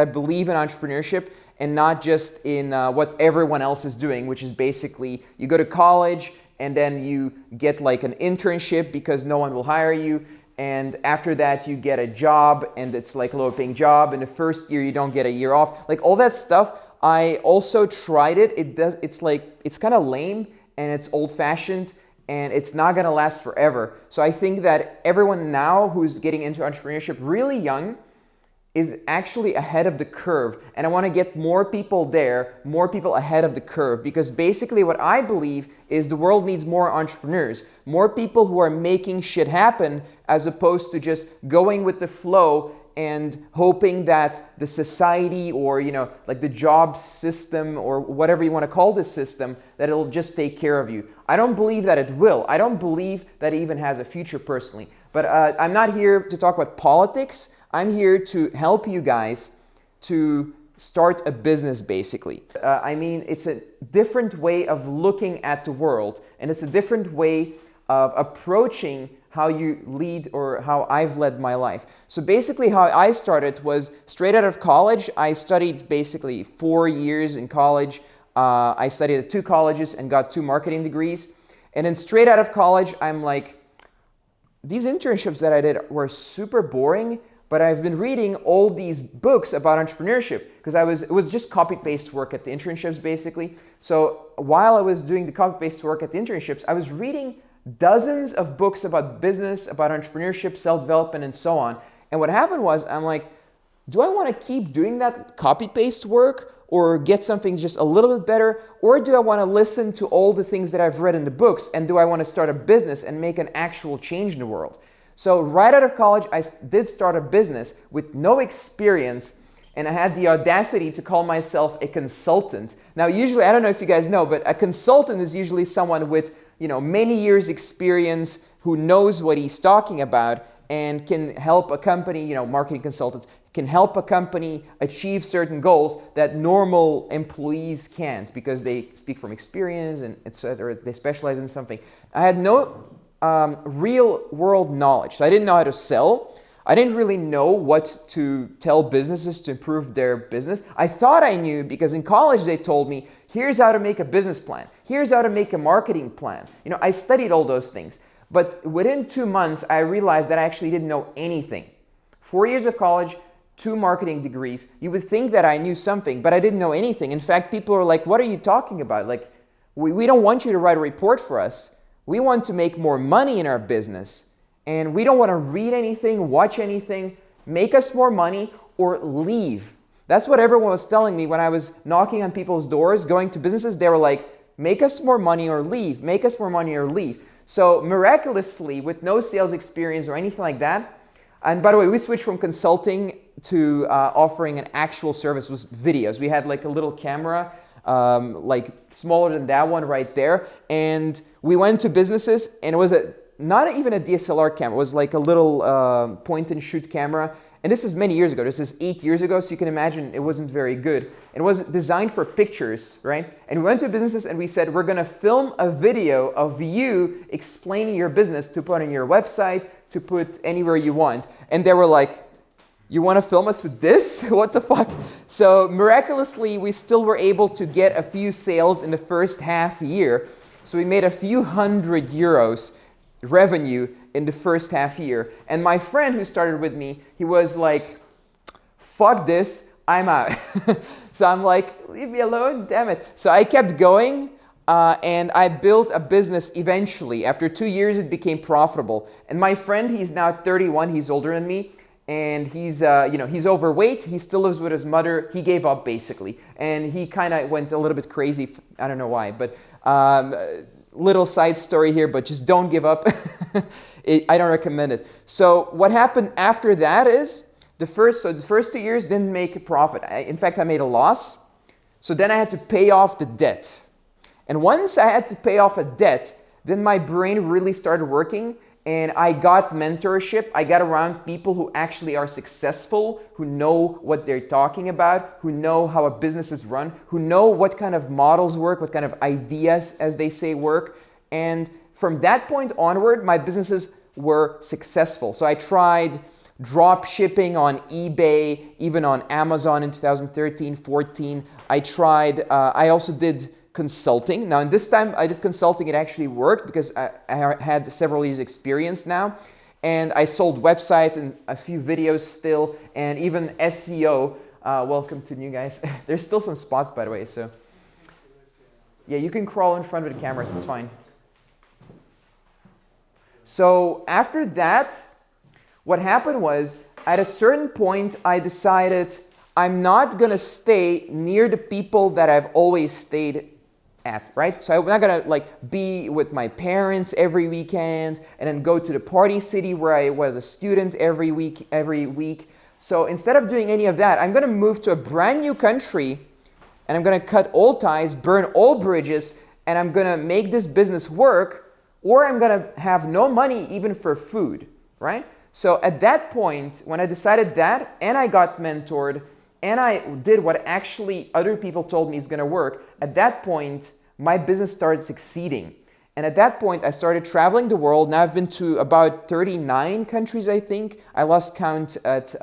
I believe in entrepreneurship and not just in what everyone else is doing, which is basically you go to college and then you get like an internship because no one will hire you. And after that, you get a job and it's like a lower paying job. And the first year, you don't get a year off. Like all that stuff, I also tried it. It's kind of lame and it's old fashioned and it's not gonna last forever. So I think that everyone now who's getting into entrepreneurship really young is actually ahead of the curve. And I wanna get more people there, more people ahead of the curve, because basically what I believe is the world needs more entrepreneurs, more people who are making shit happen as opposed to just going with the flow and hoping that the society or like the job system or whatever you want to call this system, that it'll just take care of you. I don't believe that it will. I don't believe that it even has a future personally. But I'm not here to talk about politics. I'm here to help you guys to start a business basically. I mean, it's a different way of looking at the world and it's a different way of approaching how you lead or how I've led my life. So basically how I started was straight out of college. I studied basically 4 years in college. I studied at 2 colleges and got 2 marketing degrees. And then straight out of college, I'm like, these internships that I did were super boring, but I've been reading all these books about entrepreneurship because it was just copy-paste work at the internships basically. So while I was doing the copy-paste work at the internships, I was reading dozens of books about business, about entrepreneurship, self-development, and so on. And what happened was, I'm like, do I want to keep doing that copy-paste work or get something just a little bit better? Or do I want to listen to all the things that I've read in the books? And do I want to start a business and make an actual change in the world? So right out of college, I did start a business with no experience, and I had the audacity to call myself a consultant. Now, usually, I don't know if you guys know, but a consultant is usually someone with many years experience who knows what he's talking about and can help a company, marketing consultants, can help a company achieve certain goals that normal employees can't because they speak from experience and etc. They specialize in something. I had no real world knowledge. So I didn't know how to sell. I didn't really know what to tell businesses to improve their business. I thought I knew because in college they told me, here's how to make a business plan. Here's how to make a marketing plan. I studied all those things. But within 2 months, I realized that I actually didn't know anything. 4 years of college, 2 marketing degrees. You would think that I knew something, but I didn't know anything. In fact, people are like, what are you talking about? Like, we don't want you to write a report for us. We want to make more money in our business. And we don't want to read anything, watch anything, make us more money, or leave. That's what everyone was telling me when I was knocking on people's doors, going to businesses. They were like, make us more money or leave, make us more money or leave. So miraculously, with no sales experience or anything like that, and by the way, we switched from consulting to offering an actual service with videos. We had like a little camera, like smaller than that one right there. And we went to businesses and it was not even a DSLR camera. It was like a little point and shoot camera. And this is many years ago. This is 8 years ago. So you can imagine it wasn't very good. It was designed for pictures, right? And we went to businesses and we said, we're going to film a video of you explaining your business to put on your website, to put anywhere you want. And they were like, you want to film us with this? What the fuck? So miraculously, we still were able to get a few sales in the first half year. So we made a few €100 revenue in the first half year. And my friend who started with me, he was like, fuck this, I'm out. So I'm like, leave me alone, damn it. So I kept going and I built a business eventually. After 2 years, it became profitable. And my friend, he's now 31, he's older than me. And he's, he's overweight. He still lives with his mother. He gave up basically. And he kind of went a little bit crazy. I don't know why, but little side story here, but just don't give up. I don't recommend it. So what happened after that is the first 2 years didn't make a profit. In fact, I made a loss. So then I had to pay off the debt. And once I had to pay off a debt, then my brain really started working. And I got mentorship. I got around people who actually are successful, who know what they're talking about, who know how a business is run, who know what kind of models work, what kind of ideas, as they say, work. And from that point onward, my businesses were successful. So I tried drop shipping on eBay, even on Amazon in 2013, 14. I also did consulting. Now, in this time I did consulting, it actually worked because I had several years experience now. And I sold websites and a few videos still, and even SEO. Welcome to new guys. There's still some spots, by the way, so. Yeah, you can crawl in front of the cameras, it's fine. So after that, what happened was, at a certain point, I decided I'm not gonna stay near the people that I've always stayed at, right? So I'm not gonna like be with my parents every weekend and then go to the party city where I was a student every week. So instead of doing any of that, I'm gonna move to a brand new country and I'm gonna cut all ties, burn all bridges, and I'm gonna make this business work, or I'm gonna have no money even for food, right? So at that point, when I decided that, and I got mentored, and I did what actually other people told me is gonna work, at that point, my business started succeeding. And at that point, I started traveling the world. Now I've been to about 39 countries, I think. I lost count at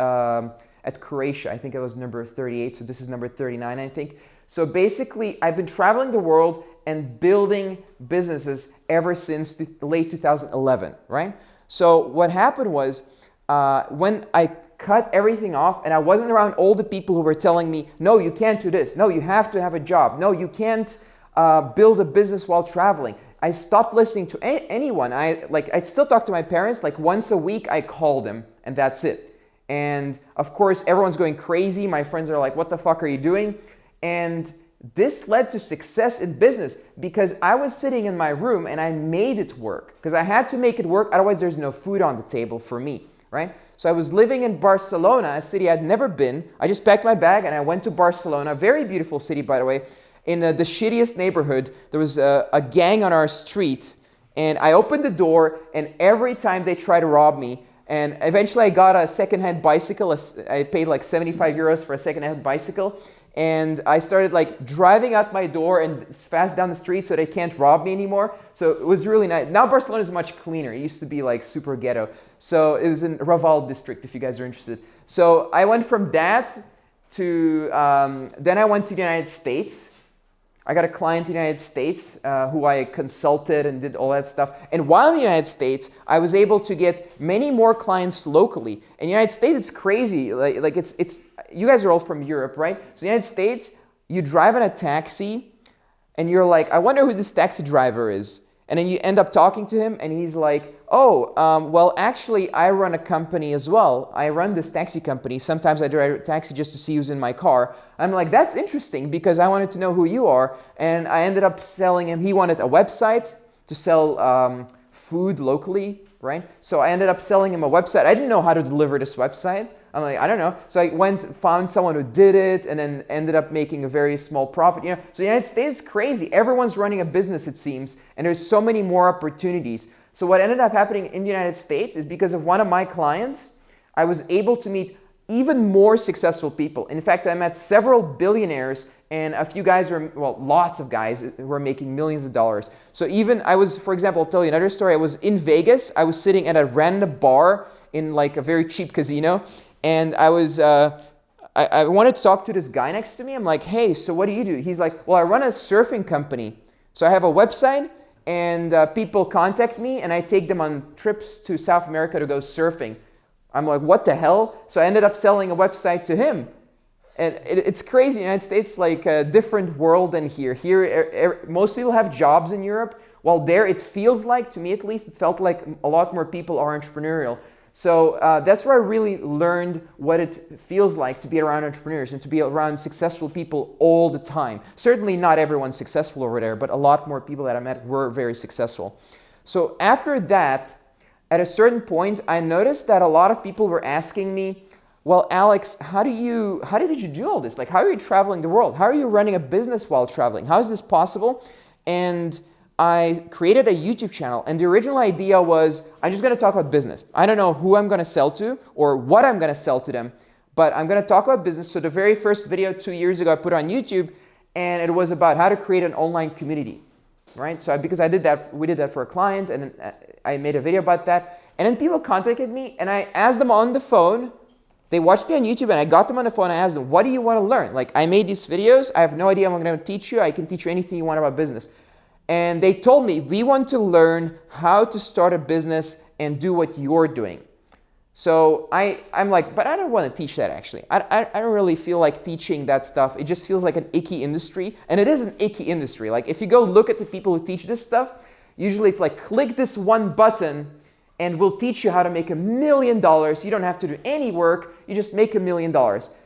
Croatia. I think I was number 38, so this is number 39, I think. So basically, I've been traveling the world and building businesses ever since late 2011, right? So what happened was, when I cut everything off and I wasn't around all the people who were telling me, no, you can't do this. No, you have to have a job. No, you can't build a business while traveling. I stopped listening to anyone. I still talk to my parents, like once a week I call them and that's it. And of course, everyone's going crazy. My friends are like, what the fuck are you doing? And this led to success in business because I was sitting in my room and I made it work because I had to make it work. Otherwise, there's no food on the table for me, right? So I was living in Barcelona, a city I'd never been. I just packed my bag and I went to Barcelona, a very beautiful city, by the way. In the shittiest neighborhood, there was a gang on our street, and I opened the door, and every time they tried to rob me, and eventually I got a secondhand bicycle. I paid like 75 euros for a secondhand bicycle, and I started like driving out my door and fast down the street so they can't rob me anymore. So it was really nice. Now Barcelona is much cleaner. It used to be like super ghetto. So it was in Raval district, if you guys are interested. So I went from that to, then I went to the United States. I got a client in the United States who I consulted and did all that stuff. And while in the United States, I was able to get many more clients locally. In the United States, it's crazy. Like it's you guys are all from Europe, right? So in the United States, you drive in a taxi and you're like, I wonder who this taxi driver is. And then you end up talking to him and he's like, oh, well, actually, I run a company as well. I run this taxi company. Sometimes I drive a taxi just to see who's in my car. I'm like, that's interesting because I wanted to know who you are. And I ended up selling him. He wanted a website to sell food locally, right? So I ended up selling him a website. I didn't know how to deliver this website. I'm like, I don't know. So I found someone who did it and then ended up making a very small profit. You know, so the United States is crazy. Everyone's running a business, it seems, and there's so many more opportunities. So what ended up happening in the United States is because of one of my clients, I was able to meet even more successful people. In fact, I met several billionaires and a few guys lots of guys who were making millions of dollars. So even I was, for example, I'll tell you another story. I was in Vegas. I was sitting at a random bar in like a very cheap casino. And I was, I wanted to talk to this guy next to me. I'm like, hey, so what do you do? He's like, well, I run a surfing company. So I have a website and people contact me and I take them on trips to South America to go surfing. I'm like, what the hell? So I ended up selling a website to him. And it's crazy. In the United States, like a different world than here. Here, most people have jobs in Europe. While there, it feels like, to me at least, it felt like a lot more people are entrepreneurial. So that's where I really learned what it feels like to be around entrepreneurs and to be around successful people all the time. Certainly not everyone's successful over there, but a lot more people that I met were very successful. So after that, at a certain point, I noticed that a lot of people were asking me, well, Alex, how did you do all this? Like, how are you traveling the world? How are you running a business while traveling? How is this possible? And I created a YouTube channel, and the original idea was I'm just going to talk about business. I don't know who I'm going to sell to or what I'm going to sell to them, but I'm going to talk about business. So the very first video 2 years ago I put on YouTube, and it was about how to create an online community, right? So because we did that for a client, and I made a video about that. And then people contacted me and I asked them on the phone. They watched me on YouTube and I got them on the phone and I asked them, what do you want to learn? Like, I made these videos. I have no idea what I'm going to teach you. I can teach you anything you want about business. And they told me, we want to learn how to start a business and do what you're doing. So I'm like, but I don't want to teach that actually. I don't really feel like teaching that stuff. It just feels like an icky industry. And it is an icky industry. Like if you go look at the people who teach this stuff, usually it's like, click this one button and we'll teach you how to make $1 million. You don't have to do any work. You just make $1 million.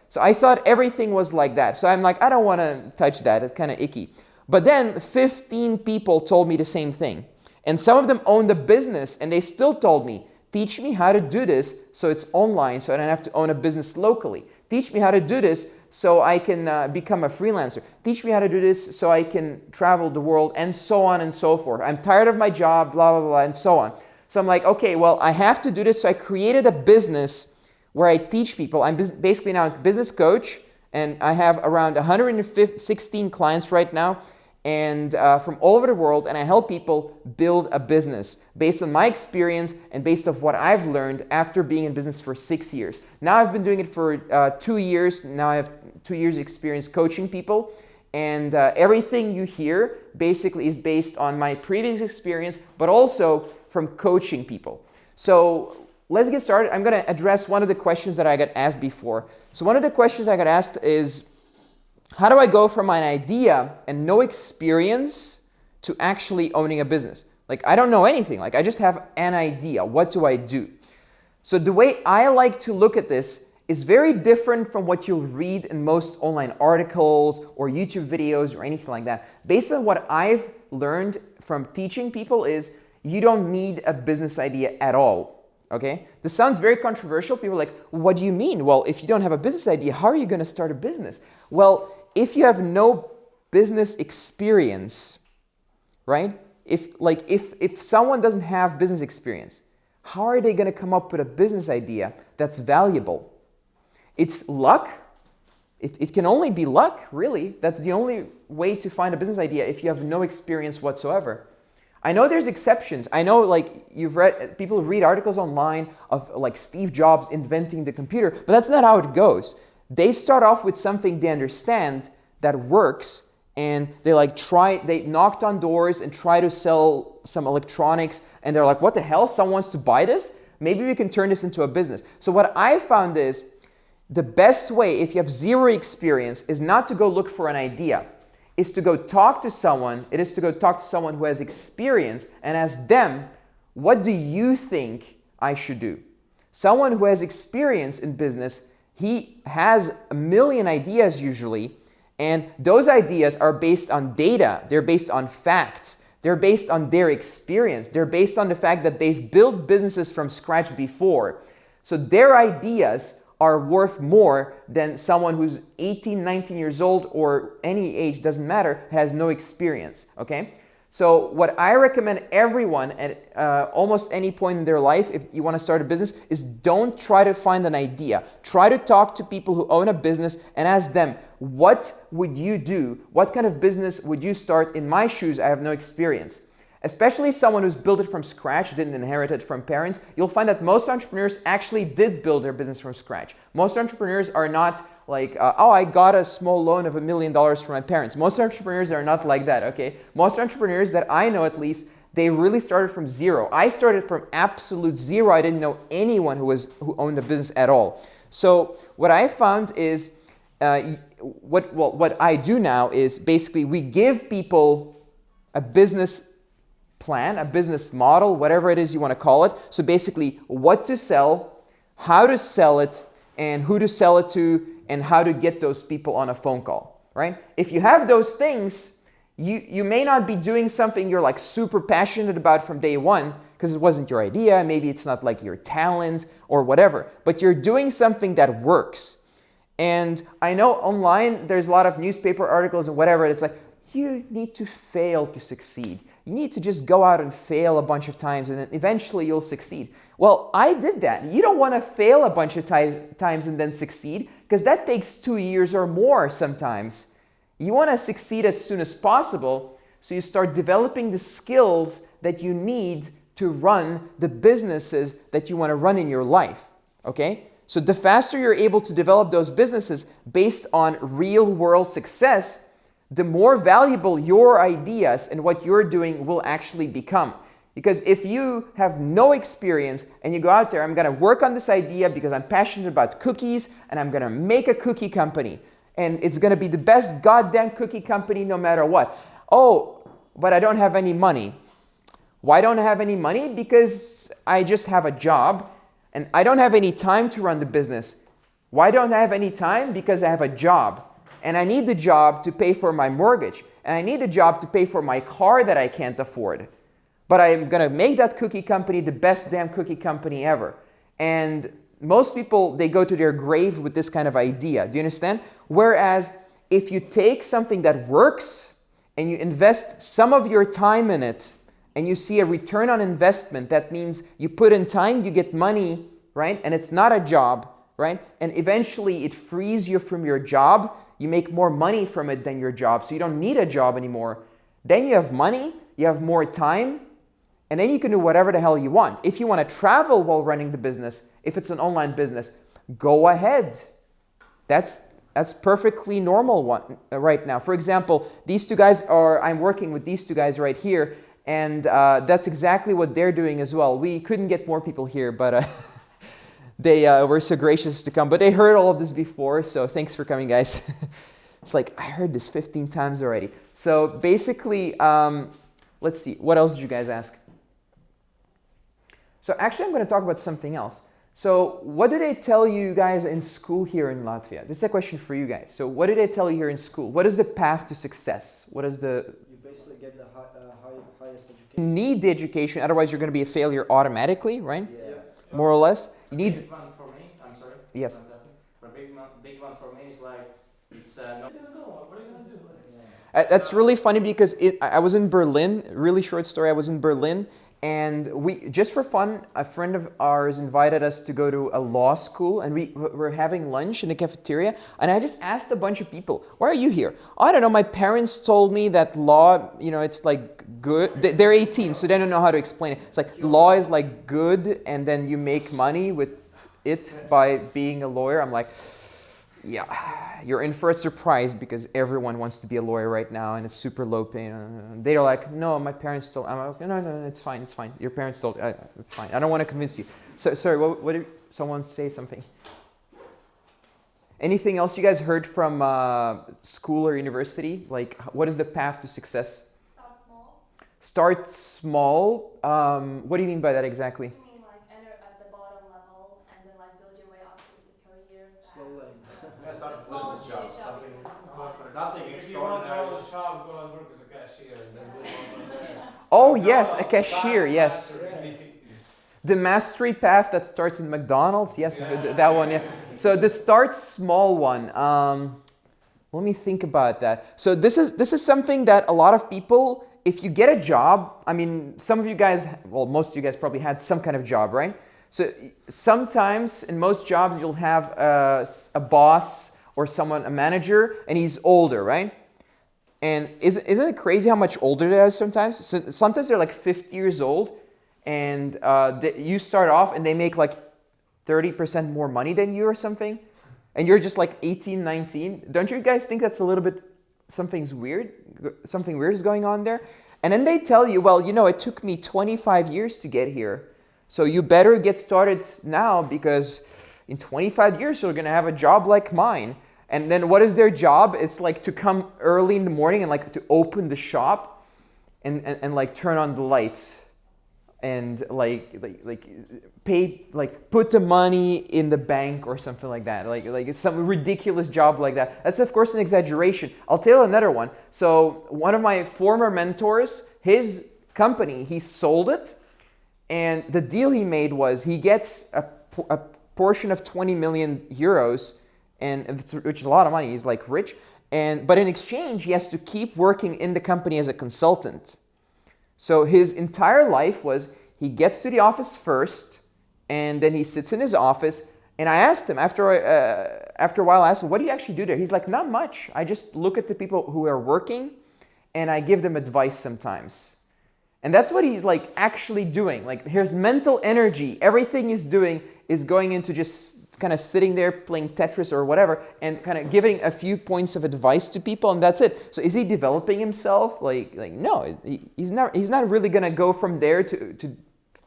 So I thought everything was like that. So I'm like, I don't want to touch that. It's kind of icky. But then 15 people told me the same thing. And some of them owned a business and they still told me, teach me how to do this so it's online so I don't have to own a business locally. Teach me how to do this so I can become a freelancer. Teach me how to do this so I can travel the world, and so on and so forth. I'm tired of my job, blah, blah, blah, and so on. So I'm like, okay, well, I have to do this. So I created a business where I teach people. I'm basically now a business coach, and I have around 116 clients right now, and from all over the world, and I help people build a business based on my experience and based on what I've learned after being in business for 6 years. Now I've been doing it for 2 years. Now I have 2 years experience coaching people, and everything you hear basically is based on my previous experience, but also from coaching people. So let's get started. I'm going to address one of the questions that I got asked before. So one of the questions I got asked is, how do I go from an idea and no experience to actually owning a business? Like, I don't know anything. Like, I just have an idea. What do I do? So the way I like to look at this is very different from what you'll read in most online articles or YouTube videos or anything like that. Based on what I've learned from teaching people is you don't need a business idea at all. Okay? This sounds very controversial. People are like, what do you mean? Well, if you don't have a business idea, how are you going to start a business? Well, if you have no business experience, right? If someone doesn't have business experience, how are they going to come up with a business idea that's valuable? It's luck. It can only be luck, really. That's the only way to find a business idea if you have no experience whatsoever. I know there's exceptions. I know, like, people read articles online of like Steve Jobs inventing the computer, but that's not how it goes. They start off with something they understand that works, and they knocked on doors and try to sell some electronics, and they're like, what the hell? Someone wants to buy this? Maybe we can turn this into a business. So what I found is the best way, if you have zero experience, is not to go look for an idea. Is to go talk to someone. It is to go talk to someone who has experience and ask them, what do you think I should do? Someone who has experience in business, he has a million ideas usually, and those ideas are based on data. They're based on facts. They're based on their experience. They're based on the fact that they've built businesses from scratch before. So their ideas are worth more than someone who's 18, 19 years old or any age, doesn't matter, has no experience, okay? So what I recommend everyone at almost any point in their life, if you want to start a business, is don't try to find an idea. Try to talk to people who own a business and ask them, what would you do? What kind of business would you start? In my shoes, I have no experience. Especially someone who's built it from scratch, didn't inherit it from parents, you'll find that most entrepreneurs actually did build their business from scratch. Most entrepreneurs are not like, oh, I got a small loan of $1 million from my parents. Most entrepreneurs are not like that, okay? Most entrepreneurs that I know, at least, they really started from zero. I started from absolute zero. I didn't know anyone who owned a business at all. So what I found is, what I do now is basically we give people a business plan, a business model, whatever it is you want to call it. So basically what to sell, how to sell it, and who to sell it to, and how to get those people on a phone call, right? If you have those things, you may not be doing something you're like super passionate about from day one because it wasn't your idea, maybe it's not like your talent or whatever, but you're doing something that works. And I know online there's a lot of newspaper articles and whatever, it's like, you need to fail to succeed. You need to just go out and fail a bunch of times and then eventually you'll succeed. Well, I did that. You don't want to fail a bunch of times and then succeed because that takes 2 years or more sometimes. You want to succeed as soon as possible, so you start developing the skills that you need to run the businesses that you want to run in your life, okay? So the faster you're able to develop those businesses based on real world success, the more valuable your ideas and what you're doing will actually become. Because if you have no experience and you go out there, I'm going to work on this idea because I'm passionate about cookies and I'm going to make a cookie company and it's going to be the best goddamn cookie company no matter what. Oh, but I don't have any money. Why don't I have any money? Because I just have a job and I don't have any time to run the business. Why don't I have any time? Because I have a job and I need the job to pay for my mortgage and I need a job to pay for my car that I can't afford. But I'm going to make that cookie company the best damn cookie company ever. And most people, they go to their grave with this kind of idea. Do you understand? Whereas if you take something that works and you invest some of your time in it and you see a return on investment, that means you put in time, you get money, right? And it's not a job, right? And eventually it frees you from your job. You make more money from it than your job. So you don't need a job anymore. Then you have money, you have more time, and then you can do whatever the hell you want. If you want to travel while running the business, if it's an online business, go ahead. That's perfectly normal right now. For example, these two guys I'm working with these two guys right here, and that's exactly what they're doing as well. We couldn't get more people here, but they were so gracious to come. But they heard all of this before, so thanks for coming, guys. It's like, I heard this 15 times already. So basically, let's see, what else did you guys ask? So actually, I'm going to talk about something else. So what do they tell you guys in school here in Latvia? This is a question for you guys. So what do they tell you here in school? What is the path to success? What is the... You basically get the highest education. You need the education, otherwise you're going to be a failure automatically, right? Yeah. More or less. You need... Big one for me, I'm sorry. Yes. The big one for me is like, it's no... What are you going to do? That's really funny because I was in Berlin, really short story, I was in Berlin. And we, just for fun, a friend of ours invited us to go to a law school and we were having lunch in the cafeteria. And I just asked a bunch of people, why are you here? Oh, I don't know, my parents told me that law, you know, it's like good. They're 18, so they don't know how to explain it. It's like law is like good and then you make money with it by being a lawyer. I'm like, yeah, you're in for a surprise because everyone wants to be a lawyer right now and it's super low pay. They're like, no, my parents told. I'm like, no, it's fine, it's fine. Your parents told, it's fine. I don't want to convince you. So, sorry, what did someone say something? Anything else you guys heard from school or university? Like, what is the path to success? Start small. Start small. What do you mean by that exactly? You mean like enter at the bottom level and then like build your way up to the career. Slowly. Yeah, start with Small business job, shitty job, something yeah. corporate. Nothing If you want to own extraordinary. a shop, go and work as a cashier and then build one from there. Oh yes, a cashier, yes. Mastery. The mastery path that starts in McDonald's, yes, that one, yeah. So the start small one, let me think about that. So this is something that a lot of people, if you get a job, I mean, some of you guys, well, most of you guys probably had some kind of job, right? So sometimes in most jobs you'll have a boss or someone, a manager, and he's older, right? And isn't it crazy how much older they are sometimes? So sometimes they're like 50 years old and you start off and they make like 30% more money than you or something. And you're just like 18, 19. Don't you guys think that's a little bit, something weird is going on there? And then they tell you, well, you know, it took me 25 years to get here. So you better get started now because in 25 years you're going to have a job like mine. And then what is their job? It's like to come early in the morning and like to open the shop and like turn on the lights and like pay, like put the money in the bank or something like that. Like it's some ridiculous job like that. That's of course an exaggeration. I'll tell you another one. So one of my former mentors, his company, he sold it. And the deal he made was he gets a portion of 20 million euros, which is a lot of money. He's like rich. But in exchange, he has to keep working in the company as a consultant. So his entire life was he gets to the office first, and then he sits in his office. And I asked him after a while, I asked him, what do you actually do there? He's like, not much. I just look at the people who are working, and I give them advice sometimes. And that's what he's like actually doing. Like his mental energy, everything he's doing is going into just kind of sitting there playing Tetris or whatever and kind of giving a few points of advice to people, and that's it. So is he developing himself? Like no, he's not really gonna go from there to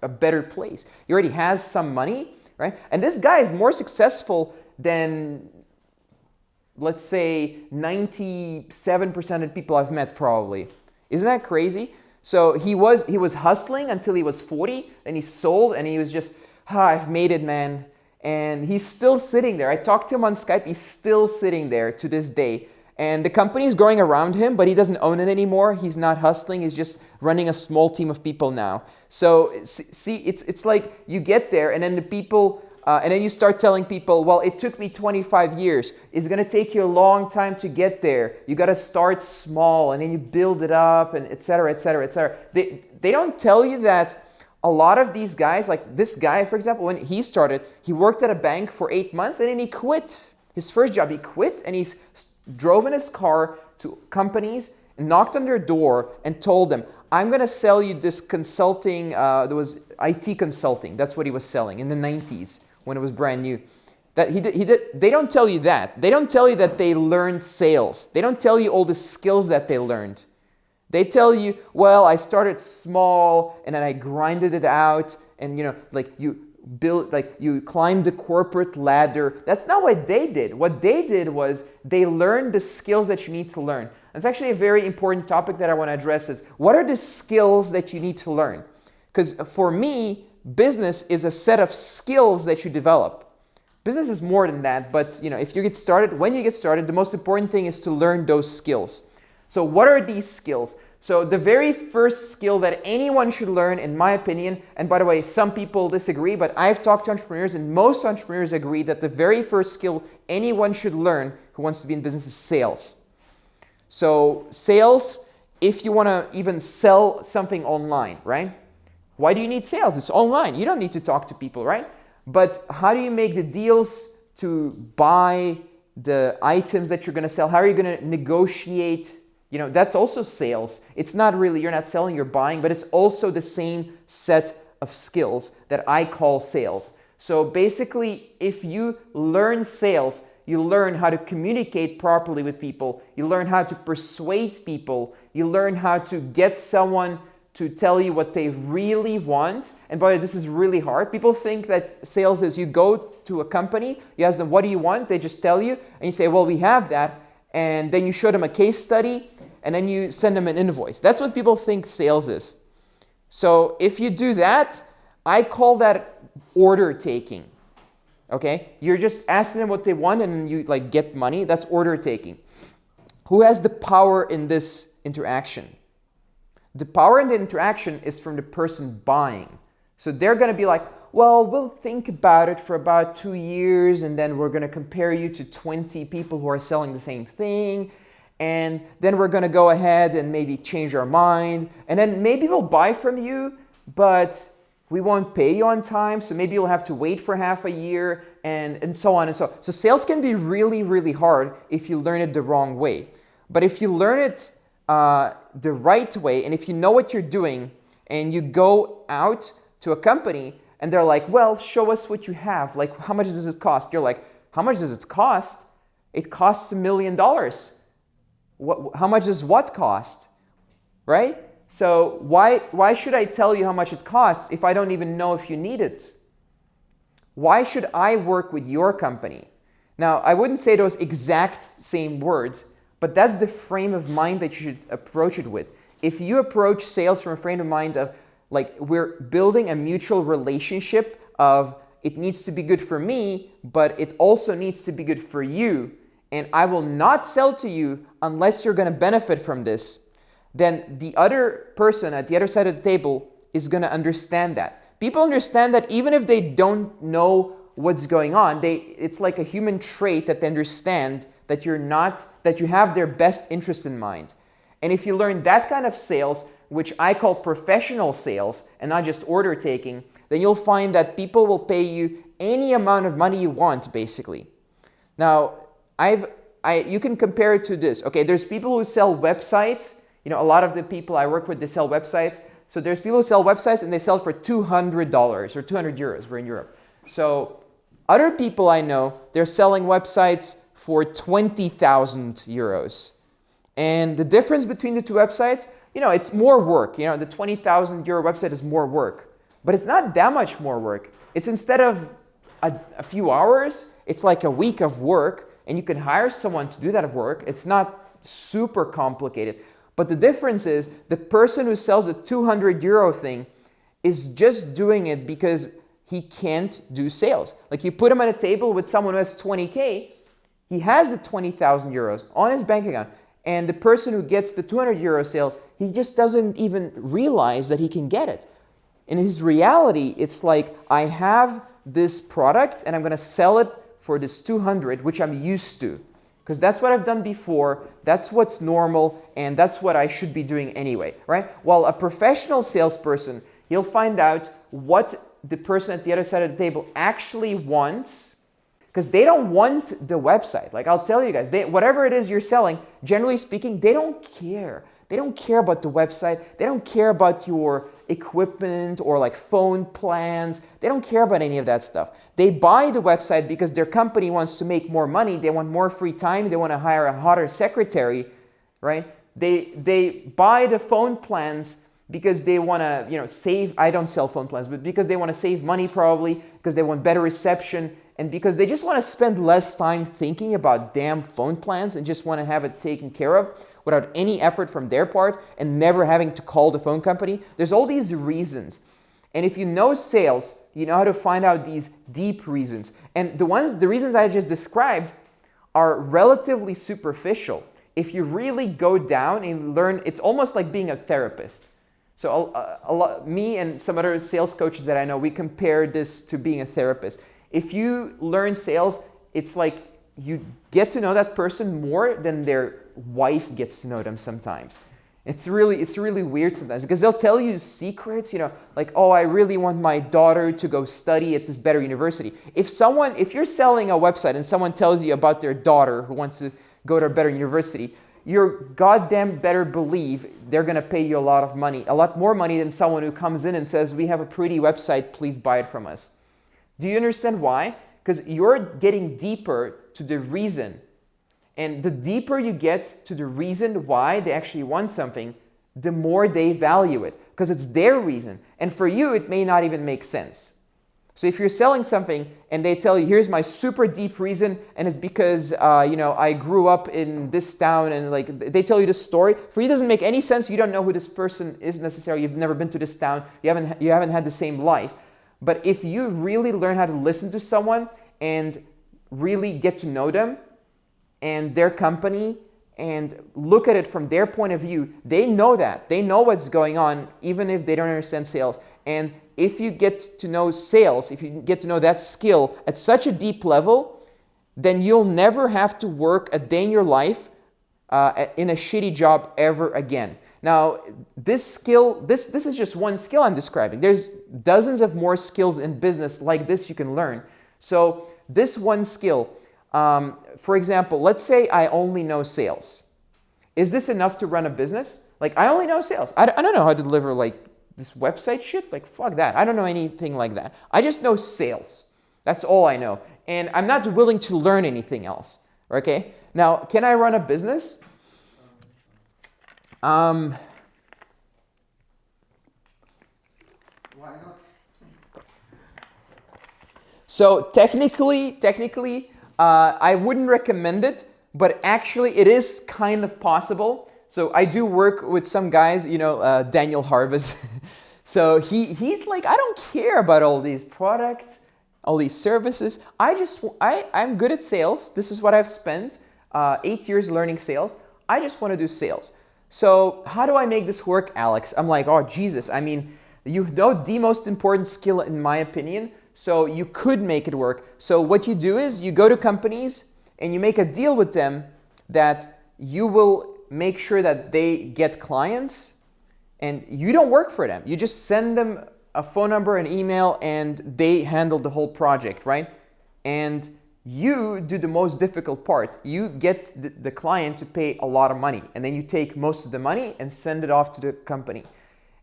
a better place. He already has some money, right? And this guy is more successful than, let's say, 97% of people I've met probably. Isn't that crazy? So he was hustling until he was 40, and he sold, and he was just, I've made it, man. And he's still sitting there. I talked to him on Skype. He's still sitting there to this day. And the company is growing around him, but he doesn't own it anymore. He's not hustling. He's just running a small team of people now. So see, it's like you get there, and then the people, and then you start telling people, well, it took me 25 years. It's going to take you a long time to get there. You got to start small, and then you build it up, and et cetera, et cetera, et cetera. They don't tell you that a lot of these guys, like this guy, for example, when he started, he worked at a bank for 8 months, and then he quit. His first job, he quit, and he drove in his car to companies, knocked on their door, and told them, I'm going to sell you this consulting, there was IT consulting. That's what he was selling in the 90s when it was brand new. That he did. They don't tell you that. They don't tell you that they learned sales. They don't tell you all the skills that they learned. They tell you, well, I started small and then I grinded it out, and like you climbed the corporate ladder. That's not what they did. What they did was they learned the skills that you need to learn. That's actually a very important topic that I want to address is, what are the skills that you need to learn? Because for me, business is a set of skills that you develop. Business is more than that, but if you get started, when you get started, the most important thing is to learn those skills. So what are these skills? So the very first skill that anyone should learn, in my opinion, and by the way, some people disagree, but I've talked to entrepreneurs and most entrepreneurs agree that the very first skill anyone should learn who wants to be in business is sales. So sales, if you want to even sell something online, right? Why do you need sales? It's online. You don't need to talk to people, right? But how do you make the deals to buy the items that you're going to sell? How are you going to negotiate? That's also sales. It's not really, you're not selling, you're buying, but it's also the same set of skills that I call sales. So basically, if you learn sales, you learn how to communicate properly with people. You learn how to persuade people. You learn how to get someone to tell you what they really want. And by the way, this is really hard. People think that sales is you go to a company, you ask them, what do you want? They just tell you, and you say, well, we have that. And then you show them a case study, and then you send them an invoice. That's what people think sales is. So if you do that, I call that order taking. Okay? You're just asking them what they want, and then you get money. That's order taking. Who has the power in this interaction? The power in the interaction is from the person buying. So they're going to be like, well, we'll think about it for about 2 years, and then we're going to compare you to 20 people who are selling the same thing. And then we're going to go ahead and maybe change our mind. And then maybe we'll buy from you, but we won't pay you on time. So maybe you'll have to wait for half a year, and so on and so on. So sales can be really, really hard if you learn it the wrong way. But if you learn it the right way, and if you know what you're doing, and you go out to a company, and they're like, well, show us what you have. Like, how much does it cost? You're like, how much does it cost? It costs $1 million. How much does what cost? Right? So why should I tell you how much it costs if I don't even know if you need it? Why should I work with your company? Now, I wouldn't say those exact same words, but that's the frame of mind that you should approach it with. If you approach sales from a frame of mind of, like, we're building a mutual relationship of it needs to be good for me, but it also needs to be good for you, and I will not sell to you unless you're going to benefit from this, then the other person at the other side of the table is going to understand that. People understand that even if they don't know what's going on, it's like a human trait that they understand that you have their best interest in mind. And if you learn that kind of sales, which I call professional sales and not just order taking, then you'll find that people will pay you any amount of money you want, basically. Now, you can compare it to this. Okay, there's people who sell websites. A lot of the people I work with, they sell websites. So there's people who sell websites and they sell for $200 or 200 euros. We're in Europe. So other people I know, they're selling websites for 20,000 euros. And the difference between the two websites, you know, it's more work. You know, the 20,000 euro website is more work, but it's not that much more work. It's instead of a few hours, it's like a week of work, and you can hire someone to do that work. It's not super complicated. But the difference is the person who sells a 200 euro thing is just doing it because he can't do sales. Like you put him at a table with someone who has 20K, he has the 20,000 euros on his bank account. And the person who gets the 200 euro sale, he just doesn't even realize that he can get it. In his reality, it's like, I have this product and I'm gonna sell it for this 200, which I'm used to. Because that's what I've done before, that's what's normal, and that's what I should be doing anyway, right? While a professional salesperson, he'll find out what the person at the other side of the table actually wants, because they don't want the website. Like I'll tell you guys, whatever it is you're selling, generally speaking, they don't care. They don't care about the website. They don't care about your equipment or like phone plans. They don't care about any of that stuff. They buy the website because their company wants to make more money. They want more free time. They want to hire a hotter secretary, right? They buy the phone plans because they want to, you know, save. I don't sell phone plans, but because they want to save money probably, because they want better reception, and because they just want to spend less time thinking about damn phone plans and just want to have it taken care of without any effort from their part and never having to call the phone company. There's all these reasons. And if you know sales, you know how to find out these deep reasons. And the reasons I just described are relatively superficial. If you really go down and learn, it's almost like being a therapist. So me and some other sales coaches that I know, we compare this to being a therapist. If you learn sales, it's like you get to know that person more than their wife gets to know them sometimes. It's really weird sometimes because they'll tell you secrets, you know, like, oh, I really want my daughter to go study at this better university. If you're selling a website and someone tells you about their daughter who wants to go to a better university, you're goddamn better believe they're going to pay you a lot of money, a lot more money than someone who comes in and says, we have a pretty website, please buy it from us. Do you understand why? Because you're getting deeper to the reason. And the deeper you get to the reason why they actually want something, the more they value it, because it's their reason. And for you, it may not even make sense. So if you're selling something and they tell you, here's my super deep reason, and it's because you know, I grew up in this town, and like they tell you this story, for you it doesn't make any sense. You don't know who this person is necessarily. You've never been to this town. You haven't had the same life. But if you really learn how to listen to someone and really get to know them and their company and look at it from their point of view, they know that. They know what's going on, even if they don't understand sales. And if you get to know sales, if you get to know that skill at such a deep level, then you'll never have to work a day in your life in a shitty job ever again. Now, this skill, this is just one skill I'm describing. There's dozens of more skills in business like this you can learn. So this one skill, for example, let's say I only know sales. Is this enough to run a business? Like, I only know sales. I don't know how to deliver like this website shit. Like, fuck that. I don't know anything like that. I just know sales. That's all I know. And I'm not willing to learn anything else. Okay? Now, can I run a business? Why not? So technically, I wouldn't recommend it, but actually it is kind of possible. So I do work with some guys, you know, Daniel Harvest. So he's like, I don't care about all these products, all these services. I'm good at sales. This is what I've spent 8 years learning sales. I just want to do sales. So how do I make this work, Alex? I'm like, oh, Jesus. I mean, you know the most important skill in my opinion. So you could make it work. So what you do is you go to companies and you make a deal with them that you will make sure that they get clients and you don't work for them. You just send them a phone number, an email, and they handle the whole project, right? And you do the most difficult part. You get the client to pay a lot of money, and then you take most of the money and send it off to the company.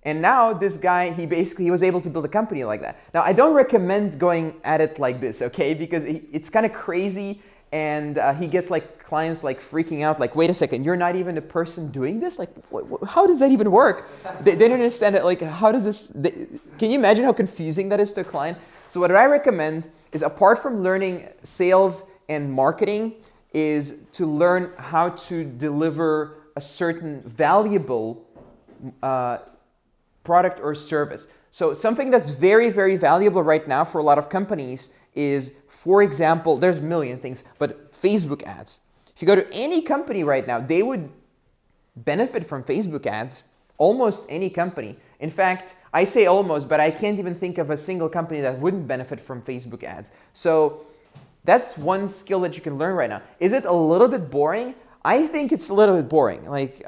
And now this guy, he was able to build a company like that. Now, I don't recommend going at it like this, okay? Because it's kind of crazy, and he gets like clients like freaking out, like, wait a second, you're not even the person doing this? Like, how does that even work? They don't understand it. Like, how does this, can you imagine how confusing that is to a client? So what I recommend is, apart from learning sales and marketing, is to learn how to deliver a certain valuable product or service. So something that's very, very valuable right now for a lot of companies is, for example, there's a million things, but Facebook ads. If you go to any company right now, they would benefit from Facebook ads. Almost any company. In fact, I say almost, but I can't even think of a single company that wouldn't benefit from Facebook ads. So that's one skill that you can learn right now. Is it a little bit boring? I think it's a little bit boring. Like,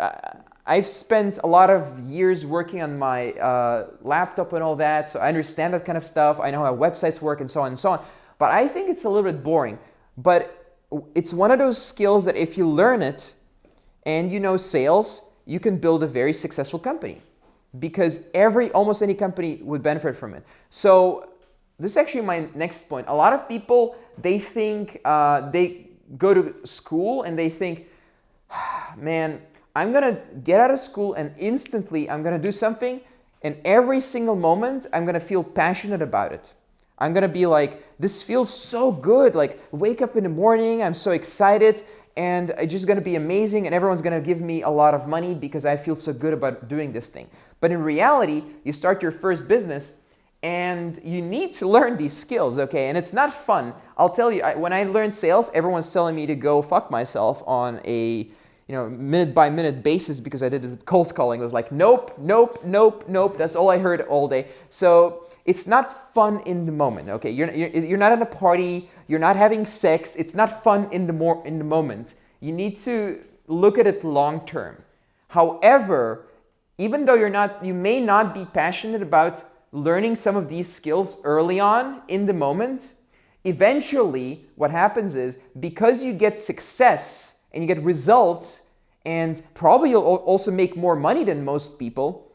I've spent a lot of years working on my laptop and all that, so I understand that kind of stuff. I know how websites work and so on and so on. But I think it's a little bit boring. But it's one of those skills that if you learn it and you know sales, you can build a very successful company, because almost any company would benefit from it. So this is actually my next point. A lot of people, they think, they go to school and they think, man, I'm gonna get out of school and instantly I'm gonna do something, and every single moment I'm gonna feel passionate about it. I'm gonna be like, this feels so good, like wake up in the morning, I'm so excited, and it's just gonna be amazing, and everyone's gonna give me a lot of money because I feel so good about doing this thing. But in reality, you start your first business and you need to learn these skills, okay? And it's not fun. I'll tell you, when I learned sales, everyone's telling me to go fuck myself on a minute by minute basis, because I did cold calling. It was like, nope, nope, nope, nope. That's all I heard all day. So it's not fun in the moment, okay? You're not at a party. You're not having sex. It's not fun in the moment. You need to look at it long term. However, even though you may not be passionate about learning some of these skills early on in the moment, eventually what happens is, because you get success and you get results, and probably you'll also make more money than most people,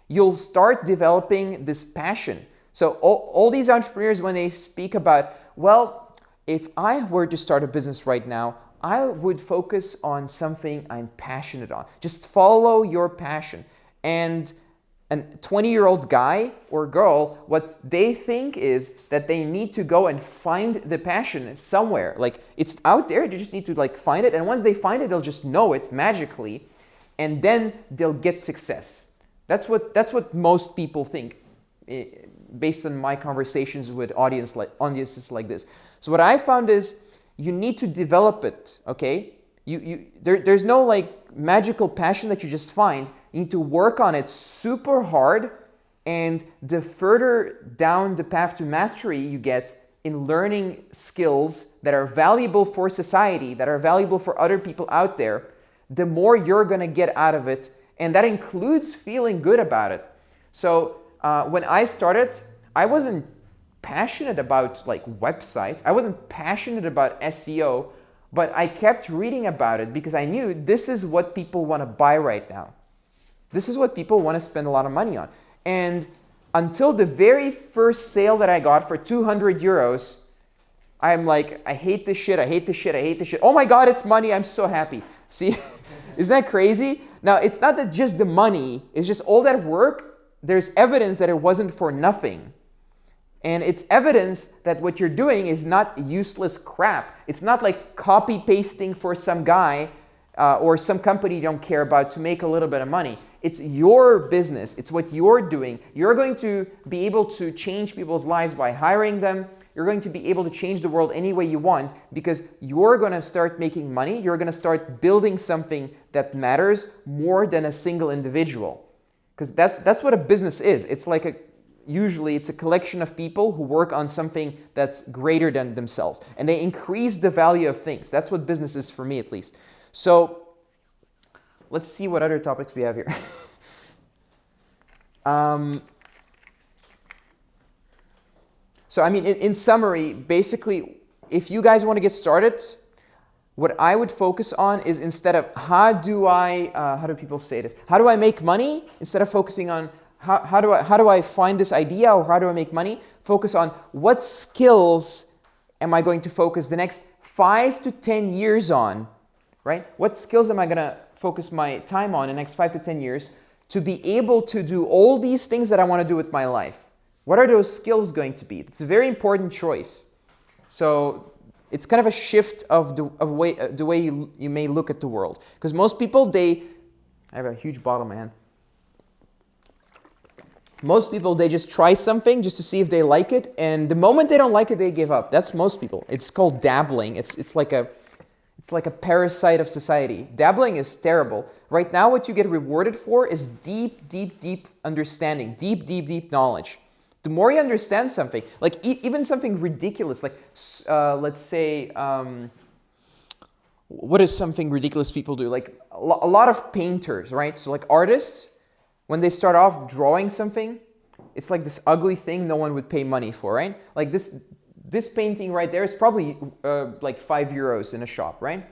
you'll start developing this passion. So all these entrepreneurs, when they speak about, well, if I were to start a business right now, I would focus on something I'm passionate on. Just follow your passion. And a 20-year-old guy or girl, what they think is that they need to go and find the passion somewhere. Like, it's out there, they just need to like find it, and once they find it, they'll just know it magically, and then they'll get success. That's what most people think, based on my conversations with audiences like this. So what I found is, you need to develop it, okay? There's no like magical passion that you just find. You need to work on it super hard, and the further down the path to mastery you get in learning skills that are valuable for society, that are valuable for other people out there, the more you're gonna get out of it, and that includes feeling good about it. So when I started, I wasn't passionate about like websites. I wasn't passionate about SEO, but I kept reading about it because I knew this is what people want to buy right now. This is what people want to spend a lot of money on. And until the very first sale that I got for 200 euros, I'm like, I hate this shit, I hate this shit, I hate this shit. Oh my God, it's money, I'm so happy. See, isn't that crazy? Now, it's not that just the money, it's just all that work. There's evidence that it wasn't for nothing. And it's evidence that what you're doing is not useless crap. It's not like copy pasting for some guy or some company you don't care about to make a little bit of money. It's your business. It's what you're doing. You're going to be able to change people's lives by hiring them. You're going to be able to change the world any way you want, because you're going to start making money. You're going to start building something that matters more than a single individual. Because that's what a business is. It's like usually it's a collection of people who work on something that's greater than themselves, and they increase the value of things. That's what business is for me, at least. So let's see what other topics we have here. So I mean, in summary, basically, if you guys want to get started, what I would focus on is, instead of how do people say this? How do I make money? Instead of focusing on how do I find this idea, or how do I make money? Focus on what skills am I going to focus the next 5 to 10 years on, right? What skills am I going to focus my time on in the next 5 to 10 years to be able to do all these things that I want to do with my life? What are those skills going to be? It's a very important choice. So it's kind of a shift of the way you may look at the world. Because most people, I have a huge bottle in my hand. Most people, they just try something just to see if they like it, and the moment they don't like it, they give up. That's most people. It's called dabbling. It's like a parasite of society. Dabbling is terrible. Right now, what you get rewarded for is deep understanding, deep knowledge. The more you understand something, like even something ridiculous, like let's say, what is something ridiculous people do? Like a lot of painters, right? So like artists, when they start off drawing something, it's like this ugly thing no one would pay money for, right? Like this painting right there is probably like €5 in a shop, right?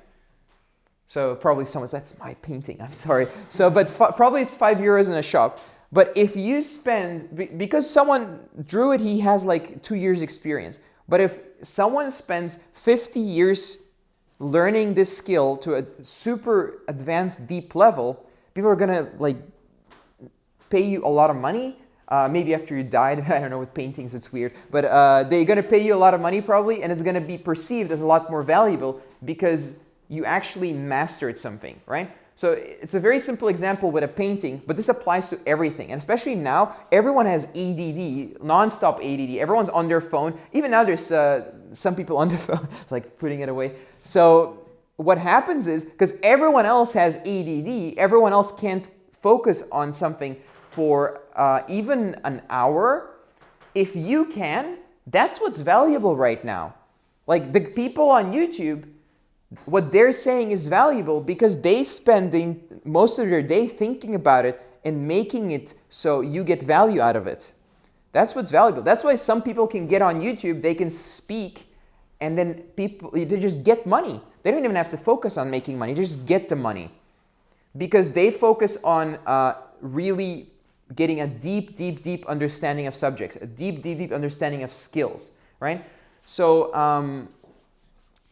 So probably that's my painting, I'm sorry. So, but probably it's €5 in a shop. But if you spend, because someone drew it, he has like 2 years experience. But if someone spends 50 years learning this skill to a super advanced, deep level, people are gonna like pay you a lot of money. Maybe after you died, I don't know, with paintings it's weird, but they're gonna pay you a lot of money probably, and it's gonna be perceived as a lot more valuable because you actually mastered something, right? So it's a very simple example with a painting, but this applies to everything. And especially now, everyone has ADD, non-stop ADD. Everyone's on their phone. Even now there's some people on their phone, like putting it away. So what happens is, because everyone else has ADD, everyone else can't focus on something for even an hour. If you can, that's what's valuable right now. Like the people on YouTube, what they're saying is valuable because they spend most of their day thinking about it and making it so you get value out of it. That's what's valuable. That's why some people can get on YouTube, they can speak, and then they just get money. They don't even have to focus on making money, they just get the money. Because they focus on really getting a deep understanding of subjects, a deep understanding of skills, right? So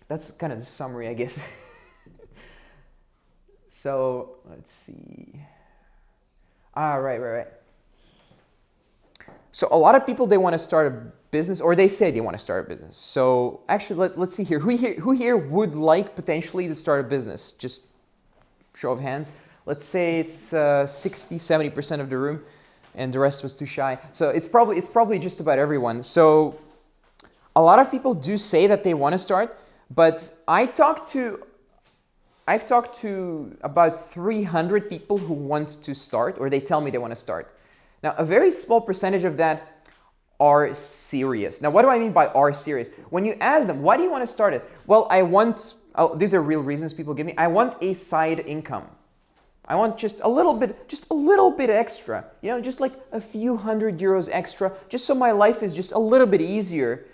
that's kind of the summary, I guess. So let's see. Right. So a lot of people, they want to start a business, or they say they want to start a business. So actually, let's see here. Who here would like potentially to start a business? Just show of hands. Let's say it's 60-70% of the room, and the rest was too shy. So it's probably just about everyone. So a lot of people do say that they want to start. But I've talked to about 300 people who want to start, or they tell me they want to start. Now, a very small percentage of that are serious. Now, what do I mean by are serious? When you ask them, why do you want to start it? Well, these are real reasons people give me. I want a side income. I want just a little bit extra, just like a few €100 extra, just so my life is just a little bit easier.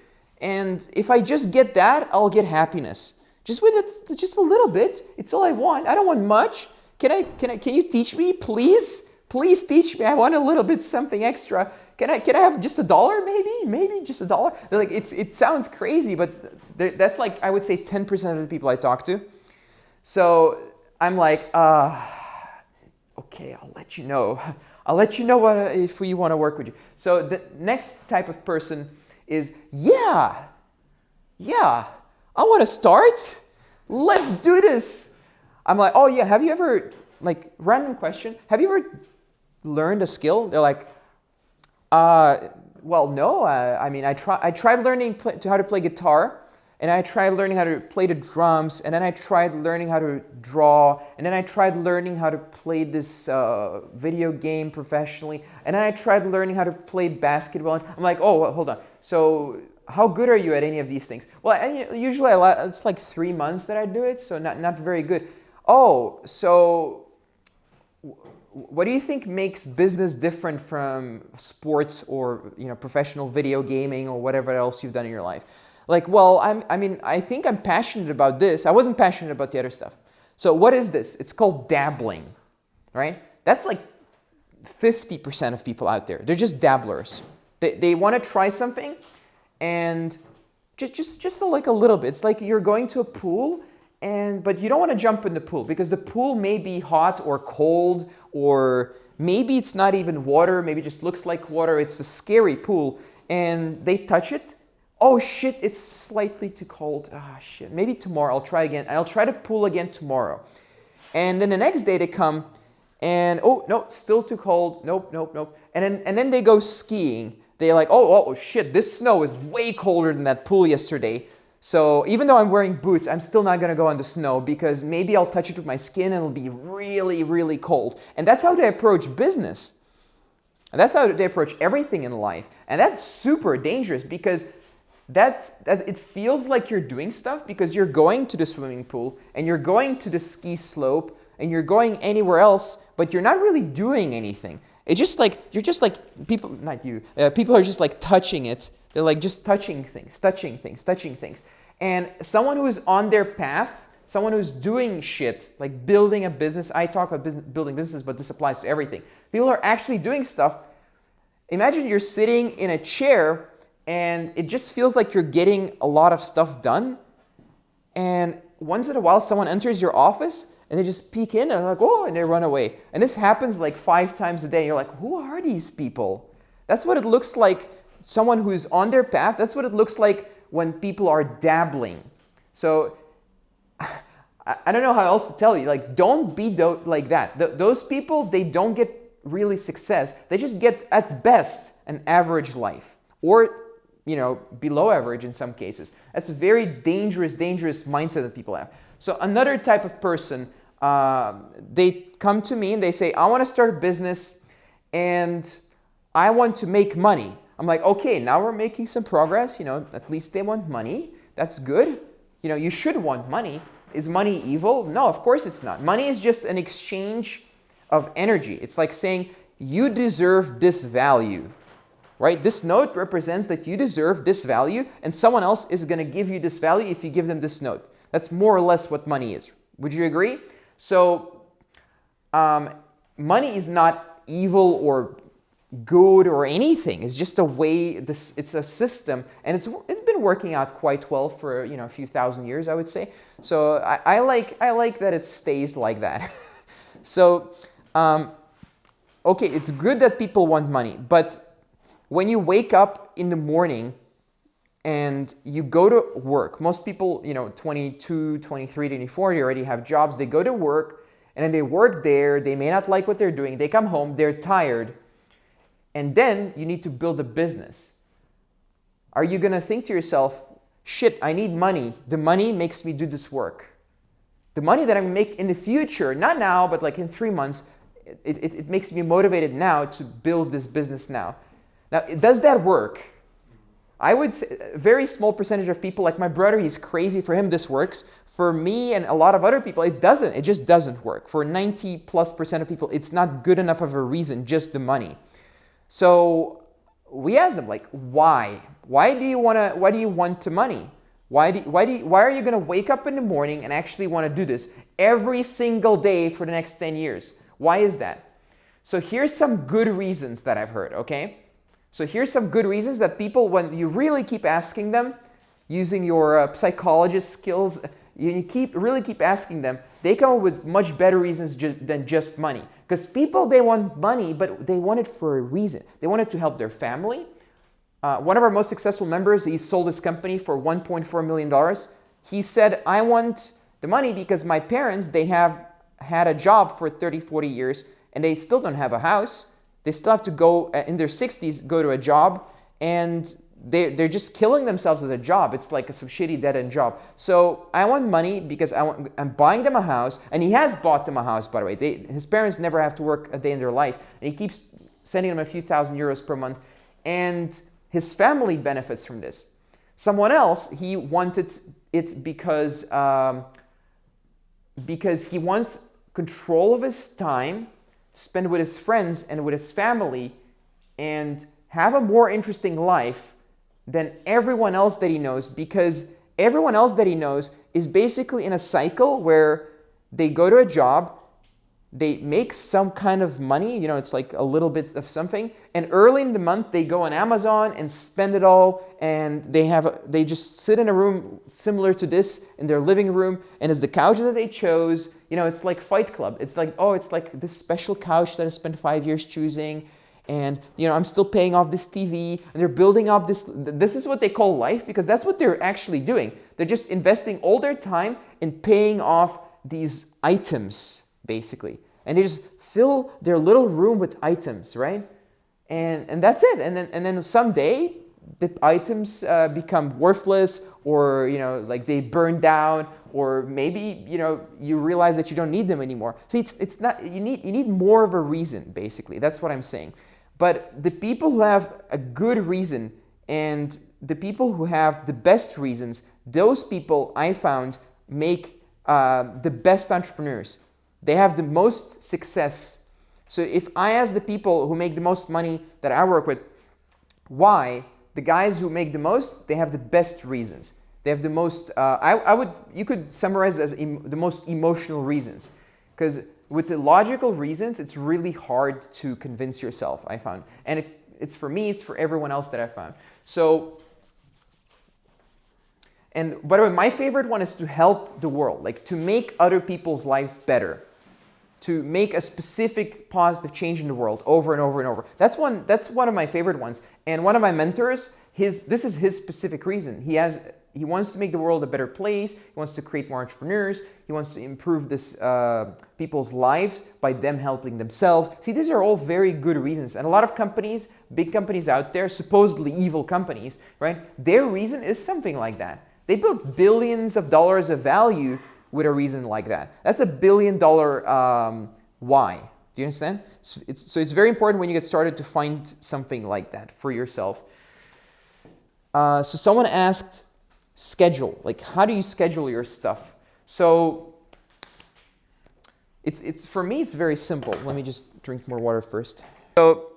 And if I just get that, I'll get happiness. Just with it, just a little bit. It's all I want. I don't want much. Can you teach me, please? Please teach me. I want a little bit something extra. Can I have just $1? Maybe just $1. They're like, it sounds crazy, but that's like, I would say 10% of the people I talk to. So I'm like, okay, I'll let you know. I'll let you know if we want to work with you. So the next type of person is, yeah, I want to start. Let's do this. I'm like, oh yeah, have you ever, like, random question, have you ever learned a skill? They're like, well, no. I mean, I tried learning how to play guitar, and I tried learning how to play the drums, and then I tried learning how to draw, and then I tried learning how to play this video game professionally, and then I tried learning how to play basketball. I'm like, oh, well, hold on. So how good are you at any of these things? Well, usually it's like 3 months that I do it, so not very good. Oh, so what do you think makes business different from sports or professional video gaming or whatever else you've done in your life? Like, well, I think I'm passionate about this. I wasn't passionate about the other stuff. So what is this? It's called dabbling, right? That's 50% of people out there. They're just dabblers. They want to try something, and just like a little bit. It's like you're going to a pool, but you don't want to jump in the pool because the pool may be hot or cold, or maybe it's not even water. Maybe it just looks like water. It's a scary pool, and they touch it. Oh shit, it's slightly too cold. Ah shit, maybe tomorrow I'll try again. I'll try to pool again tomorrow. And then the next day they come and, oh no, still too cold. Nope. And then they go skiing. They're like, oh shit, this snow is way colder than that pool yesterday. So even though I'm wearing boots, I'm still not gonna go on the snow because maybe I'll touch it with my skin and it'll be really, really cold. And that's how they approach business. And that's how they approach everything in life. And that's super dangerous because it feels like you're doing stuff because you're going to the swimming pool and you're going to the ski slope and you're going anywhere else, but you're not really doing anything. It's just like, you're just like, people, not you, people are just like touching it. They're like just touching things. And someone who is on their path, someone who's doing shit, like building a business, I talk about building businesses, but this applies to everything. People are actually doing stuff. Imagine you're sitting in a chair and it just feels like you're getting a lot of stuff done. And once in a while, someone enters your office and they just peek in and they're like, oh, and they run away. And this happens like 5 times a day. You're like, who are these people? That's what it looks like, someone who's on their path. That's what it looks like when people are dabbling. So I don't know how else to tell you. Like, don't be like that. Those people, they don't get really success. They just get, at best, an average life. Or below average in some cases. That's a very dangerous mindset that people have. So another type of person, they come to me and they say, I want to start a business and I want to make money. I'm like, okay, now we're making some progress. At least they want money. That's good. You should want money. Is money evil? No, of course it's not. Money is just an exchange of energy. It's like saying, you deserve this value. Right? This note represents that you deserve this value and someone else is going to give you this value if you give them this note. That's more or less what money is. Would you agree? So money is not evil or good or anything. It's just a way, it's a system, and it's been working out quite well for a few thousand years, I would say. So I like that it stays like that. So okay, it's good that people want money, but when you wake up in the morning and you go to work, most people, 22, 23, 24, they already have jobs. They go to work and then they work there. They may not like what they're doing. They come home, they're tired. And then you need to build a business. Are you going to think to yourself, shit, I need money. The money makes me do this work. The money that I make in the future, not now, but like in 3 months, it makes me motivated now to build this business now. Now, does that work? I would say a very small percentage of people, like my brother, he's crazy. For him, this works. For me and a lot of other people, it doesn't. It just doesn't work. For 90+% of people, it's not good enough of a reason, just the money. So we asked them, like, why? Why do you want the money? Why are you going to wake up in the morning and actually want to do this every single day for the next 10 years? Why is that? So here's some good reasons that I've heard, okay? So here's some good reasons that people, when you really keep asking them, using your psychologist skills, you really keep asking them, they come up with much better reasons than just money. Because people, they want money, but they want it for a reason. They want it to help their family. One of our most successful members, he sold his company for $1.4 million. He said, I want the money because my parents, they have had a job for 30, 40 years, and they still don't have a house. They still have to go, in their 60s, go to a job, and they're just killing themselves at a job. It's like some shitty dead-end job. So I want money because I'm buying them a house, and he has bought them a house, by the way. His parents never have to work a day in their life, and he keeps sending them a few thousand euros per month, and his family benefits from this. Someone else, he wanted it because he wants control of his time, spend with his friends and with his family, and have a more interesting life than everyone else that he knows, because everyone else that he knows is basically in a cycle where they go to a job, they make some kind of money, you know, it's like a little bit of something, and early in the month they go on Amazon and spend it all, and they just sit in a room similar to this in their living room, and it's the couch that they chose, you know, it's like Fight Club. It's like, oh, it's like this special couch that I spent 5 years choosing, and you know, I'm still paying off this TV, and they're building up this is what they call life, because that's what they're actually doing. They're just investing all their time in paying off these items, basically. And they just fill their little room with items, right? And that's it. And then someday the items become worthless, or you know, like they burn down, or maybe you know, you realize that you don't need them anymore. So it's not, you need more of a reason, basically. That's what I'm saying. But the people who have a good reason and the people who have the best reasons, those people I found make the best entrepreneurs. They have the most success. So if I ask the people who make the most money that I work with, why, the guys who make the most, they have the best reasons. They have the most, you could summarize it as the most emotional reasons. Because with the logical reasons, it's really hard to convince yourself, I found. And it's for me, it's for everyone else that I found. So, and by the way, my favorite one is to help the world, like to make other people's lives better, to make a specific positive change in the world over and over and over. That's one of my favorite ones. And one of my mentors, this is his specific reason. He wants to make the world a better place. He wants to create more entrepreneurs. He wants to improve people's lives by them helping themselves. See, these are all very good reasons. And a lot of companies, big companies out there, supposedly evil companies, right? Their reason is something like that. They built billions of dollars of value with a reason like that. That's $1 billion why. Do you understand? So it's very important when you get started to find something like that for yourself. So someone asked, schedule. Like, how do you schedule your stuff? So it's for me, it's very simple. Let me just drink more water first. So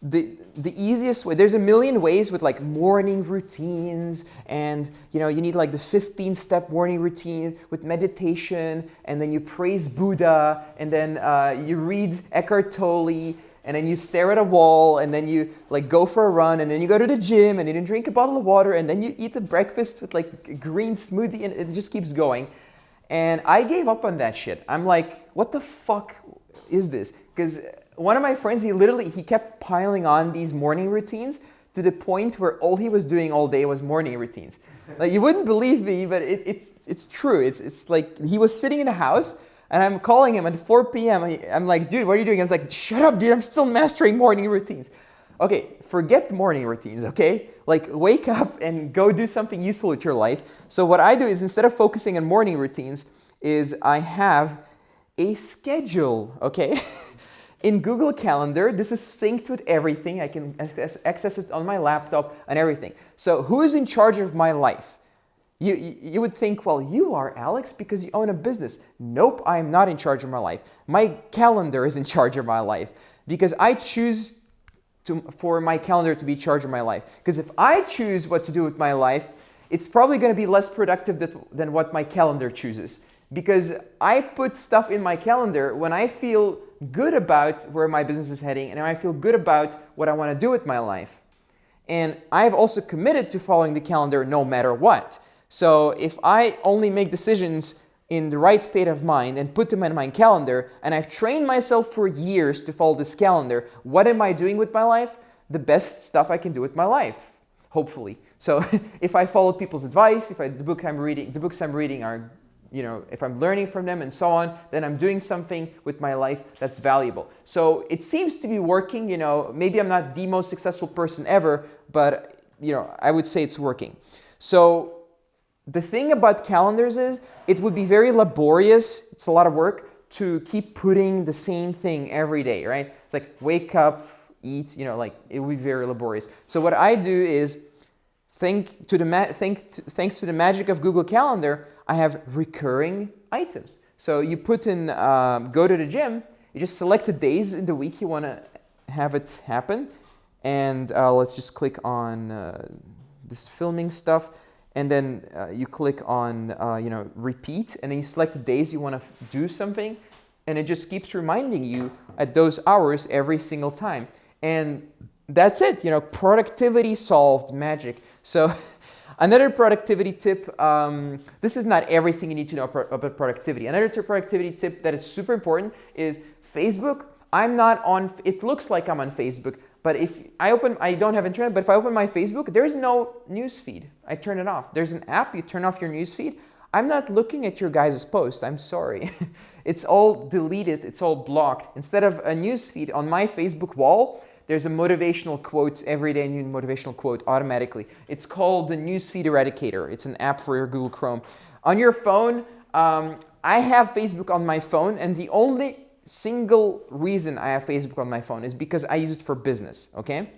the easiest way, there's a million ways with like morning routines, and you know, you need like the 15-step morning routine with meditation, and then you praise Buddha, and then you read Eckhart Tolle, and then you stare at a wall, and then you like go for a run, and then you go to the gym, and then you drink a bottle of water, and then you eat a breakfast with like a green smoothie, and it just keeps going. And I gave up on that shit. I'm like, what the fuck is this? Because one of my friends, he kept piling on these morning routines to the point where all he was doing all day was morning routines. Like, you wouldn't believe me, but it's true. It's like he was sitting in the house, and I'm calling him at 4 p.m. I'm like, dude, what are you doing? I was like, shut up, dude, I'm still mastering morning routines. Okay, forget the morning routines, okay? Like, wake up and go do something useful with your life. So what I do is, instead of focusing on morning routines, is I have a schedule, okay? In Google Calendar, this is synced with everything. I can access it on my laptop and everything. So who is in charge of my life? You would think, well, you are, Alex, because you own a business. Nope, I am not in charge of my life. My calendar is in charge of my life, because I choose for my calendar to be in charge of my life. Because if I choose what to do with my life, it's probably going to be less productive than what my calendar chooses. Because I put stuff in my calendar when I feel good about where my business is heading, and I feel good about what I want to do with my life. And I've also committed to following the calendar no matter what. So if I only make decisions in the right state of mind and put them in my calendar, and I've trained myself for years to follow this calendar, what am I doing with my life? The best stuff I can do with my life, hopefully. So if I follow people's advice, the books I'm reading are, you know, if I'm learning from them and so on, then I'm doing something with my life that's valuable. So it seems to be working, you know. Maybe I'm not the most successful person ever, but, you know, I would say it's working. So the thing about calendars is it would be very laborious, it's a lot of work, to keep putting the same thing every day, right? It's like wake up, eat, you know, like it would be very laborious. So what I do is, thanks to the magic of Google Calendar, I have recurring items. So you put in, go to the gym, you just select the days in the week you want to have it happen. And let's just click on this filming stuff. And then you click on, you know, repeat. And then you select the days you want to do something. and it just keeps reminding you at those hours every single time. And that's it, you know, productivity solved, magic. So another productivity tip, this is not everything you need to know about productivity. Another productivity tip that is super important is Facebook. I'm not on, it looks like I'm on Facebook, but if I don't have internet, but if I open my Facebook, there's no news feed. I turn it off. There's an app, you turn off your news feed. I'm not looking at your guys' posts, I'm sorry. It's all deleted, it's all blocked. Instead of a news feed on my Facebook wall, there's a motivational quote, everyday new motivational quote automatically. It's called the Newsfeed Eradicator. It's an app for your Google Chrome. On your phone, I have Facebook on my phone, and the only single reason I have Facebook on my phone is because I use it for business, okay?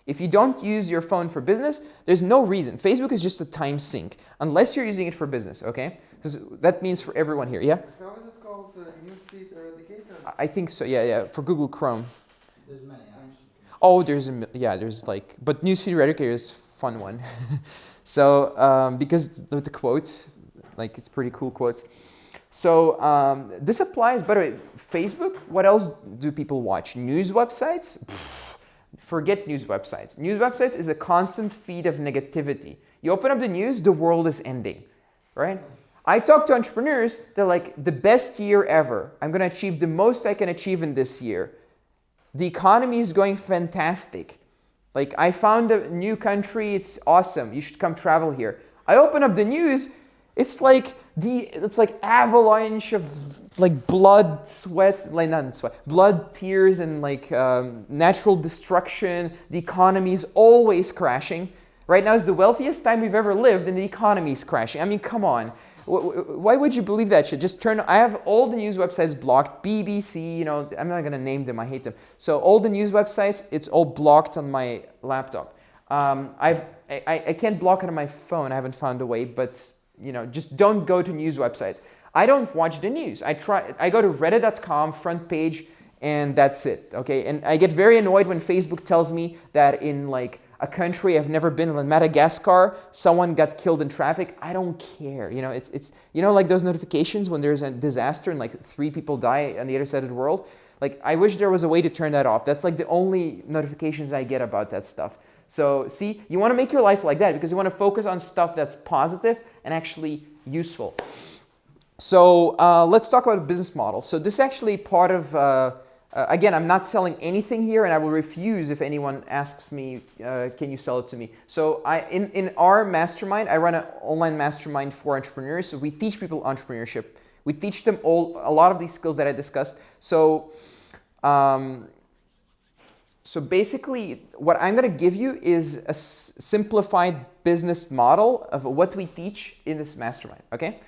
If you don't use your phone for business, there's no reason. Facebook is just a time sink, unless you're using it for business, okay? Because that means for everyone here, yeah? How is it called? Newsfeed Eradicator? I think so, yeah, for Google Chrome. There's many apps. Oh, there's like, but Newsfeed Eradicator is a fun one. So, because with the quotes, like it's pretty cool quotes. So this applies, by the way, Facebook, what else do people watch? News websites? Forget news websites. News websites is a constant feed of negativity. You open up the news, the world is ending, right? I talk to entrepreneurs, they're like, the best year ever. I'm gonna achieve the most I can achieve in this year. The economy is going fantastic. Like, I found a new country, it's awesome. You should come travel here. I open up the news, it's like avalanche of like blood, sweat, like not sweat, blood, tears, and like natural destruction. The economy is always crashing. Right now is the wealthiest time we've ever lived, and the economy is crashing. I mean, come on. Why would you believe that shit? Just turn, I have all the news websites blocked, BBC, you know, I'm not gonna name them, I hate them. So all the news websites, it's all blocked on my laptop. I can't block it on my phone, I haven't found a way, but you know, just don't go to news websites. I don't watch the news. I go to reddit.com, front page, and that's it, okay? And I get very annoyed when Facebook tells me that in like a country I've never been, in Madagascar, someone got killed in traffic. I don't care, you know, it's you know, like those notifications when there's a disaster and like 3 people die on the other side of the world. Like, I wish there was a way to turn that off. That's like the only notifications I get about that stuff. So see, you want to make your life like that because you want to focus on stuff that's positive and actually useful. So let's talk about a business model. So this is actually part of, again, I'm not selling anything here, and I will refuse if anyone asks me, can you sell it to me? So in our mastermind, I run an online mastermind for entrepreneurs. So we teach people entrepreneurship. We teach them a lot of these skills that I discussed. So basically, what I'm going to give you is a simplified business model of what we teach in this mastermind, okay?